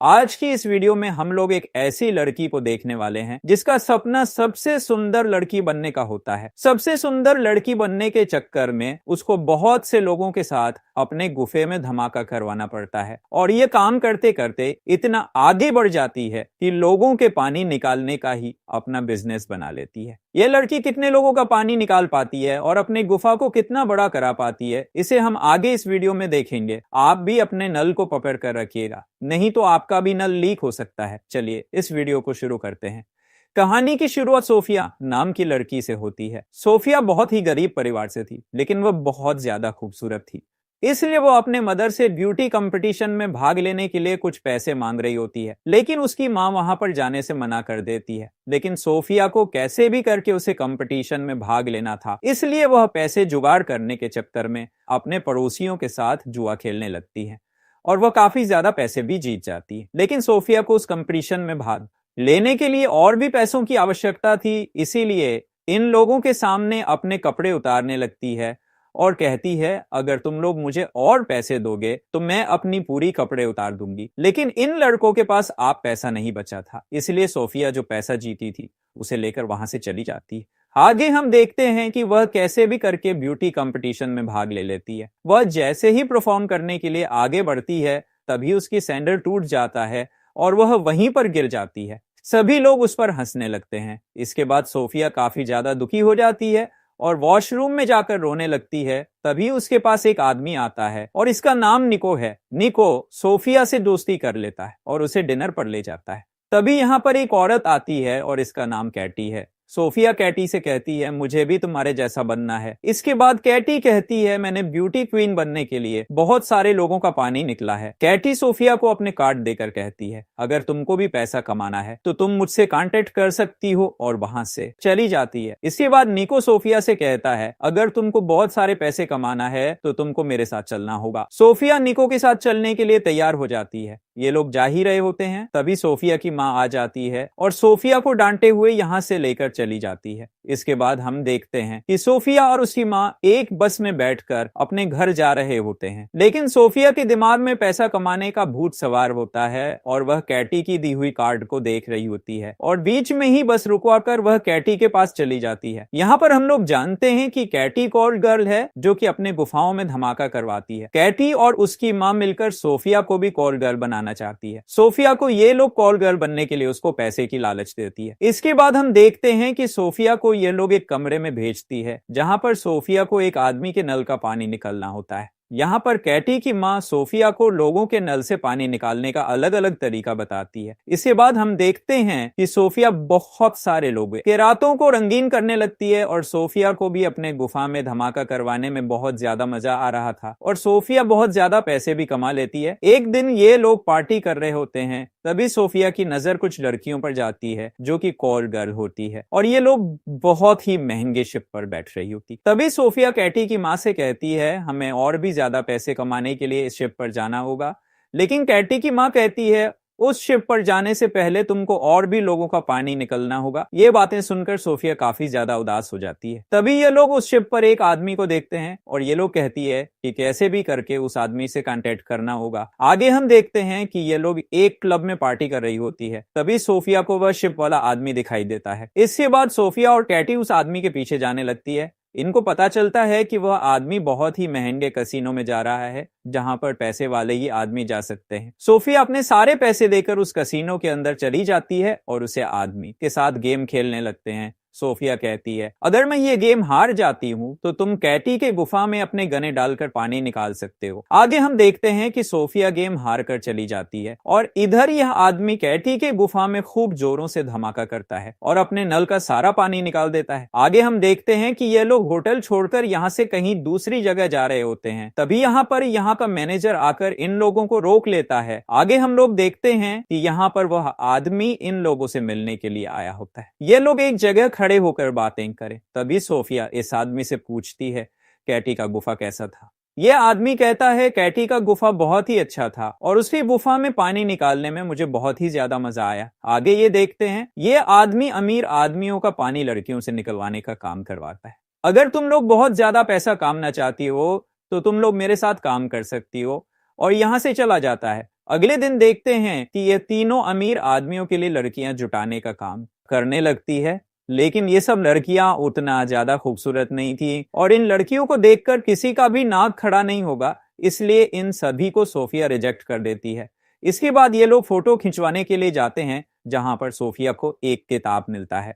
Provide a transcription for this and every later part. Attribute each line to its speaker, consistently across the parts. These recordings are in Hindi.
Speaker 1: आज की इस वीडियो में हम लोग एक ऐसी लड़की को देखने वाले हैं जिसका सपना सबसे सुंदर लड़की बनने का होता है। सबसे सुंदर लड़की बनने के चक्कर में उसको बहुत से लोगों के साथ अपने गुफे में धमाका करवाना पड़ता है और ये काम करते करते इतना आगे बढ़ जाती है कि लोगों के पानी निकालने का ही अपना बिजनेस बना लेती है। ये लड़की कितने लोगों का पानी निकाल पाती है और अपने गुफा को कितना बड़ा करा पाती है, इसे हम आगे इस वीडियो में देखेंगे। आप भी अपने नल को पकड़ कर रखिएगा, नहीं तो आपका भी नल लीक हो सकता है। चलिए इस वीडियो को शुरू करते हैं। कहानी की शुरुआत सोफिया नाम की लड़की से होती है। सोफिया बहुत ही गरीब परिवार से थी, लेकिन वह बहुत ज्यादा खूबसूरत थी, इसलिए वो अपने मदर से ब्यूटी कंपटीशन में भाग लेने के लिए कुछ पैसे मांग रही होती है, लेकिन उसकी माँ वहां पर जाने से मना कर देती है। लेकिन सोफिया को कैसे भी करके उसे कंपटीशन में भाग लेना था, इसलिए वह पैसे जुगाड़ करने के चक्कर में अपने पड़ोसियों के साथ जुआ खेलने लगती है और वह काफी ज्यादा पैसे भी जीत जाती है। लेकिन सोफिया को उस कंपटीशन में भाग लेने के लिए और भी पैसों की आवश्यकता थी, इसीलिए इन लोगों के सामने अपने कपड़े उतारने लगती है और कहती है, अगर तुम लोग मुझे और पैसे दोगे तो मैं अपनी पूरी कपड़े उतार दूंगी। लेकिन इन लड़कों के पास आप पैसा नहीं बचा था, इसलिए सोफिया जो पैसा जीती थी उसे लेकर वहां से चली जाती है। आगे हम देखते हैं कि वह कैसे भी करके ब्यूटी कंपटीशन में भाग ले लेती है। वह जैसे ही परफॉर्म करने के लिए आगे बढ़ती है, तभी उसकी सैंडल टूट जाता है और वह वहीं पर गिर जाती है। सभी लोग उस पर हंसने लगते हैं। इसके बाद सोफिया काफी ज्यादा दुखी हो जाती है और वॉशरूम में जाकर रोने लगती है। तभी उसके पास एक आदमी आता है और इसका नाम निको है। निको सोफिया से दोस्ती कर लेता है और उसे डिनर पर ले जाता है। तभी यहाँ पर एक औरत आती है और इसका नाम कैटी है। सोफिया कैटी से कहती है, मुझे भी तुम्हारे जैसा बनना है। इसके बाद कैटी कहती है, मैंने ब्यूटी क्वीन बनने के लिए बहुत सारे लोगों का पानी निकला है। कैटी सोफिया को अपने कार्ड देकर कहती है, अगर तुमको भी पैसा कमाना है तो तुम मुझसे कांटेक्ट कर सकती हो, और वहां से चली जाती है। इसके बाद निको सोफिया से कहता है, अगर तुमको बहुत सारे पैसे कमाना है तो तुमको मेरे साथ चलना होगा। सोफिया निको के साथ चलने के लिए तैयार हो जाती है। ये लोग जा ही रहे होते हैं, तभी सोफिया की माँ आ जाती है और सोफिया को डांटे हुए यहाँ से लेकर चली जाती है। इसके बाद हम देखते हैं कि सोफिया और उसकी माँ एक बस में बैठकर अपने घर जा रहे होते हैं, लेकिन सोफिया के दिमाग में पैसा कमाने का भूत सवार होता है और वह कैटी की दी हुई कार्ड को देख रही होती है और बीच में ही बस रुकवाकर वह कैटी के पास चली जाती है। यहाँ पर हम लोग जानते हैं कि कैटी कॉल गर्ल है जो कि अपने गुफाओं में धमाका करवाती है। कैटी और उसकी माँ मिलकर सोफिया को भी कॉल गर्ल बनाना चाहती है। सोफिया को ये लोग कॉल गर्ल बनने के लिए उसको पैसे की लालच देती है। इसके बाद हम देखते हैं कि सोफिया को ये लोग एक कमरे में भेजती है जहां पर सोफिया को एक आदमी के नल का पानी निकलना होता है। यहाँ पर कैटी की माँ सोफिया को लोगों के नल से पानी निकालने का अलग अलग तरीका बताती है। इसके बाद हम देखते हैं कि सोफिया बहुत सारे लोगों के रातों को रंगीन करने लगती है और सोफिया को भी अपने गुफा में धमाका करवाने में बहुत ज्यादा मजा आ रहा था और सोफिया बहुत ज्यादा पैसे भी कमा लेती है। एक दिन ये लोग पार्टी कर रहे होते हैं, तभी सोफिया की नजर कुछ लड़कियों पर जाती है जो कि कॉल गर्ल होती है और ये लोग बहुत ही महंगे शिप पर बैठ रही होती। तभी सोफिया कैटी की माँ से कहती है, हमें और भी ज्यादा पैसे कमाने के लिए इस शिप पर जाना होगा। लेकिन कैटी की माँ कहती है, उस शिप पर जाने से पहले तुमको और भी लोगों का पानी निकलना होगा। ये बातें सुनकर सोफिया काफी ज्यादा उदास हो जाती है। तभी ये लोग उस शिप पर एक आदमी को देखते हैं और ये लोग कहती है कि कैसे भी करके उस आदमी से कांटेक्ट करना होगा। आगे हम देखते हैं कि ये लोग एक क्लब में पार्टी कर रही होती है। तभी सोफिया को वह शिप वाला आदमी दिखाई देता है। इसके बाद सोफिया और कैटी उस आदमी के पीछे जाने लगती है। इनको पता चलता है कि वह आदमी बहुत ही महंगे कसिनो में जा रहा है जहां पर पैसे वाले ही आदमी जा सकते हैं। सोफिया अपने सारे पैसे देकर उस कसिनो के अंदर चली जाती है और उसे आदमी के साथ गेम खेलने लगते हैं। सोफिया कहती है, अगर मैं ये गेम हार जाती हूँ तो तुम कैटी के गुफा में अपने गने डालकर पानी निकाल सकते हो। आगे हम देखते हैं कि सोफिया गेम हार कर चली जाती है और इधर यह आदमी कैटी के गुफा में खूब जोरों से धमाका करता है और अपने नल का सारा पानी निकाल देता है। आगे हम देखते हैं कि ये लोग होटल छोड़कर यहाँ से कहीं दूसरी जगह जा रहे होते हैं। तभी यहाँ पर यहाँ का मैनेजर आकर इन लोगों को रोक लेता है। आगे हम लोग देखते हैं कि यहाँ पर वह आदमी इन लोगों से मिलने के लिए आया होता है। ये लोग एक जगह खड़े होकर बातें करें। तभी सोफिया इस आदमी से पूछती है, कैटी का गुफा कैसा था? यह आदमी कहता है, कैटी का गुफा बहुत ही अच्छा था और उसकी गुफा में पानी निकालने में मुझे बहुत ही ज्यादा मजा आया। आगे ये देखते हैं, ये आदमी अमीर आदमियों का पानी लड़कियों से निकलवाने का काम करवाता है। अगर तुम लोग बहुत ज्यादा पैसा कमाना चाहती हो तो तुम लोग मेरे साथ काम कर सकती हो, और यहाँ से चला जाता है। अगले दिन देखते हैं कि ये तीनों अमीर आदमियों के लिए लड़कियां जुटाने का काम करने लगती है, लेकिन ये सब लड़कियां उतना ज्यादा खूबसूरत नहीं थी और इन लड़कियों को देखकर किसी का भी नाक खड़ा नहीं होगा, इसलिए इन सभी को सोफिया रिजेक्ट कर देती है। इसके बाद ये लोग फोटो खिंचवाने के लिए जाते हैं, जहां पर सोफिया को एक किताब मिलता है।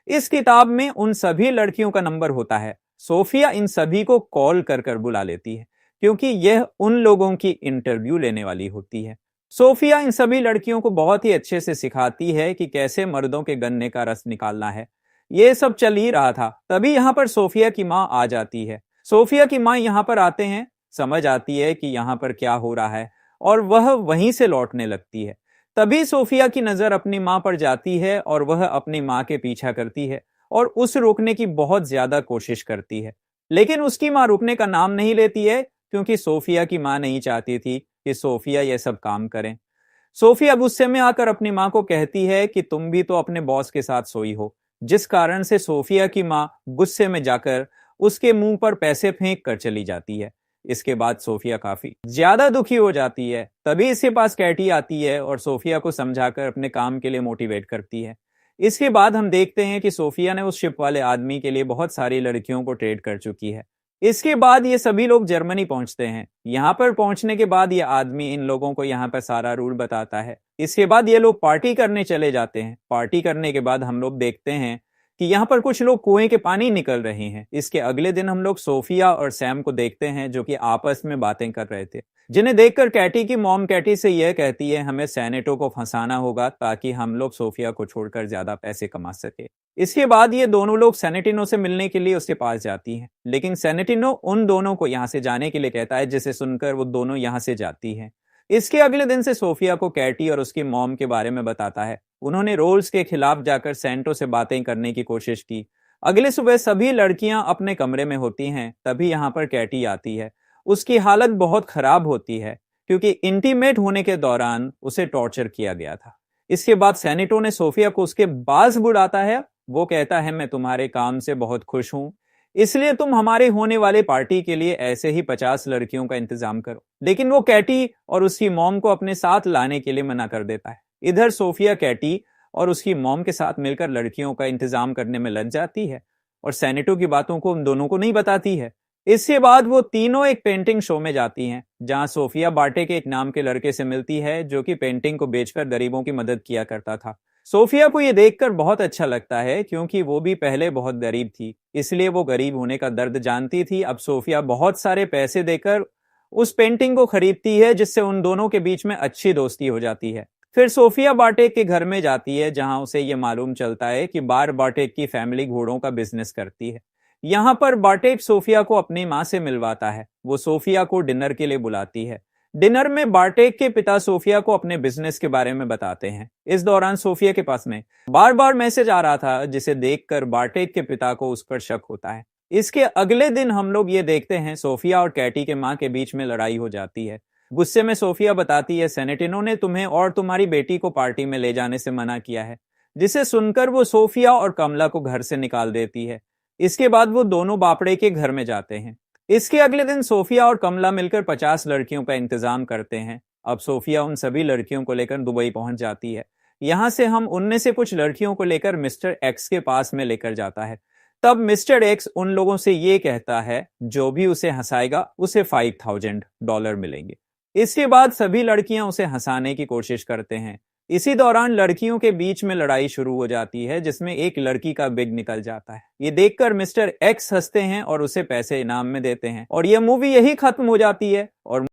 Speaker 1: इस किताब में उन सभी लड़कियों का नंबर होता है। सोफिया इन सभी को कॉल कर कर बुला लेती है, क्योंकि यह उन लोगों की इंटरव्यू लेने वाली होती है। सोफिया इन सभी लड़कियों को बहुत ही अच्छे से सिखाती है कि कैसे मर्दों के गन्ने का रस निकालना है। ये सब चल ही रहा था, तभी यहाँ पर सोफिया की माँ आ जाती है। सोफिया की माँ यहाँ पर आते हैं, समझ आती है कि यहाँ पर क्या हो रहा है और वह वहीं से लौटने लगती है। तभी सोफिया की नजर अपनी माँ पर जाती है और वह अपनी माँ के पीछा करती है और उस रोकने की बहुत ज्यादा कोशिश करती है, लेकिन उसकी माँ रुकने का नाम नहीं लेती है, क्योंकि सोफिया की माँ नहीं चाहती थी कि सोफिया यह सब काम करें। सोफिया गुस्से में आकर अपनी माँ को कहती है कि तुम भी तो अपने बॉस के साथ सोई हो, जिस कारण से सोफिया की माँ गुस्से में जाकर उसके मुंह पर पैसे फेंक कर चली जाती है। इसके बाद सोफिया काफी ज्यादा दुखी हो जाती है। तभी इसके पास कैटी आती है और सोफिया को समझाकर अपने काम के लिए मोटिवेट करती है। इसके बाद हम देखते हैं कि सोफिया ने उस शिप वाले आदमी के लिए बहुत सारी लड़कियों को ट्रेड कर चुकी है। इसके बाद ये सभी लोग जर्मनी पहुंचते हैं। यहाँ पर पहुंचने के बाद ये आदमी इन लोगों को यहाँ पर सारा रूल बताता है। इसके बाद ये लोग पार्टी करने चले जाते हैं। पार्टी करने के बाद हम लोग देखते हैं कि यहाँ पर कुछ लोग कुएं के पानी निकल रहे हैं। इसके अगले दिन हम लोग सोफिया और सैम को देखते हैं, जो कि आपस में बातें कर रहे थे, जिन्हें देखकर कैटी की मॉम कैटी से यह कहती है हमें सैनेटो को फंसाना होगा ताकि हम लोग सोफिया को छोड़कर ज्यादा पैसे कमा सके। इसके बाद ये दोनों लोग सेनेटिनो से मिलने के लिए उसके पास जाती हैं, लेकिन सेनेटिनो उन दोनों को यहाँ से जाने के लिए कहता है, जिसे सुनकर वो दोनों यहाँ से जाती हैं। इसके अगले दिन से सोफिया को कैटी और उसकी मॉम के बारे में बताता है। उन्होंने रोल्स के खिलाफ जाकर सैंटो से बातें करने की कोशिश की। अगले सुबह सभी लड़कियां अपने कमरे में होती हैं, तभी यहाँ पर कैटी आती है। उसकी हालत बहुत खराब होती है, क्योंकि इंटीमेट होने के दौरान उसे टॉर्चर किया गया था। इसके बाद सैनिटो ने सोफिया को उसके बाल बुड़ाता है। वो कहता है मैं तुम्हारे काम से बहुत खुश हूं, इसलिए तुम हमारे होने वाले पार्टी के लिए ऐसे ही 50 लड़कियों का इंतजाम करो। लेकिन वो कैटी और उसकी मॉम को अपने साथ लाने के लिए मना कर देता है। इधर सोफिया कैटी और उसकी मॉम के साथ मिलकर लड़कियों का इंतजाम करने में लग जाती है और सैनिटो की बातों को उन दोनों को नहीं बताती है। इसके बाद वो तीनों एक पेंटिंग शो में जाती हैं, जहां सोफिया बाटे के एक नाम के लड़के से मिलती है, जो कि पेंटिंग को बेचकर गरीबों की मदद किया करता था। सोफिया को ये देखकर बहुत अच्छा लगता है, क्योंकि वो भी पहले बहुत गरीब थी, इसलिए वो गरीब होने का दर्द जानती थी। अब सोफिया बहुत सारे पैसे देकर उस पेंटिंग को खरीदती है, जिससे उन दोनों के बीच में अच्छी दोस्ती हो जाती है। फिर सोफिया बाटेक के घर में जाती है, जहां उसे ये मालूम चलता है कि बार बाटेक की फैमिली घोड़ों का बिजनेस करती है। यहाँ पर बाटेक सोफिया को अपनी माँ से मिलवाता है। वो सोफिया को डिनर के लिए बुलाती है। डिनर में बाटेक के पिता सोफिया को अपने बिजनेस के बारे में बताते हैं। इस दौरान सोफिया के पास में बार बार मैसेज आ रहा था, जिसे देखकर बाटेक के पिता को उस पर शक होता है। इसके अगले दिन हम लोग ये देखते हैं सोफिया और कैटी के माँ के बीच में लड़ाई हो जाती है। गुस्से में सोफिया बताती है सेनेटिनो ने तुम्हें और तुम्हारी बेटी को पार्टी में ले जाने से मना किया है, जिसे सुनकर वो सोफिया और कमला को घर से निकाल देती है। इसके बाद वो दोनों बापड़े के घर में जाते हैं। इसके अगले दिन सोफिया और कमला मिलकर 50 लड़कियों का इंतजाम करते हैं। अब सोफिया उन सभी लड़कियों को लेकर दुबई पहुंच जाती है। यहां से हम उनमें से कुछ लड़कियों को लेकर मिस्टर एक्स के पास में लेकर जाता है। तब मिस्टर एक्स उन लोगों से ये कहता है जो भी उसे हंसाएगा उसे $5000 मिलेंगे। इसके बाद सभी लड़कियां उसे हंसाने की कोशिश करते हैं। इसी दौरान लड़कियों के बीच में लड़ाई शुरू हो जाती है, जिसमें एक लड़की का बिग निकल जाता है। ये देखकर मिस्टर एक्स हंसते हैं और उसे पैसे इनाम में देते हैं और यह मूवी यही खत्म हो जाती है और